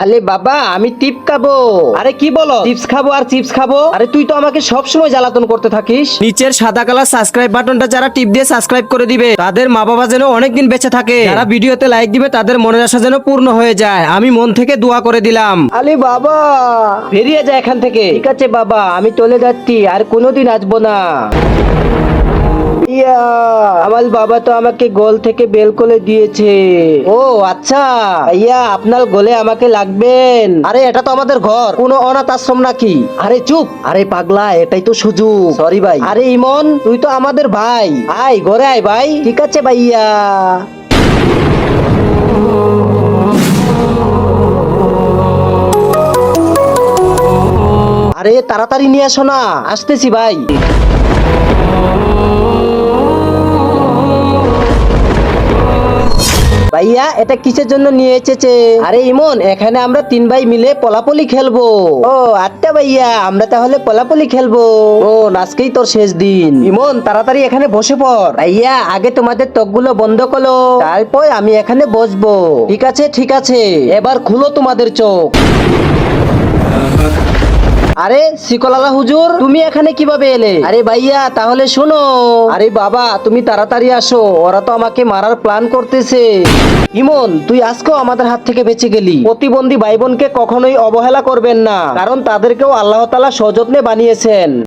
আরে বাবা আমি টিপ খাবো। আরে কি বলো, চিপস খাবো আর চিপস খাবো? আরে তুই তো আমাকে সব সময় জ্বালাতন করতে থাকিস। নিচের সাদা কালার সাবস্ক্রাইব বাটনটা যারা টিপ দিয়ে সাবস্ক্রাইব করে দিবে তাদের মা বাবা যেন অনেকদিন বেঁচে থাকে, যারা ভিডিওতে লাইক দিবে তাদের মনের আশা যেন পূর্ণ হয়ে যায়, আমি মন থেকে দোয়া করে দিলাম। আরে বাবা বেরিয়ে যায় এখান থেকে। ঠিক আছে বাবা আমি চলে যাচ্ছি, আর কোনোদিন আসবো না। ইয়া, আমার বাবা তো আমাকে গোল থেকে বেল করে দিয়েছে। ও আচ্ছা ভাইয়া, আপনার গোলে আমাকে লাগবেন। আরে এটা তো আমাদের ঘর, কোনো অনাথ আশ্রম নাকি? আরে চুপ, আরে পাগলা এটাই তো সুযোগ। সরি ভাই। আরে ইমন তুই তো আমাদের ভাই, আয় ঘরে আয় ভাই। ঠিক আছে ভাইয়া। আরে তাড়াতাড়ি নিয়ে আসো না, আসতেছি ভাই। ভাইয়া এটা কিসের জন্য নিয়ে এসেছে? আরে ইমন এখানে আমরা তিন ভাই মিলে পলাপলি খেলবো। ও আচ্ছা ভাইয়া, আমরা তাহলে পলাপলি খেলবো। ও আজকেই তোর শেষ দিন। ইমন তাড়াতাড়ি এখানে বসে পড়। ভাইয়া আগে তোমাদের ত্বকগুলো বন্ধ করো, তারপর আমি এখানে বসবো। ঠিক আছে ঠিক আছে, এবার খুলো তোমাদের চোখ। আরে শিকলালা হুজুর তুমি এখানে কিভাবে এলে? আরে ভাইয়া তাহলে শোনো। আরে বাবা তুমি তাড়াতাড়ি আসো, ওরা তো আমাকে মারার প্ল্যান করতেছে। ইমন তুই আজকেও আমাদের হাত থেকে বেঁচে গেলি। প্রতিবন্ধী ভাই বোনকে কখনোই অবহেলা করবেন না, কারণ তাদেরকেও আল্লাহ তাআলা সযত্নে বানিয়েছেন।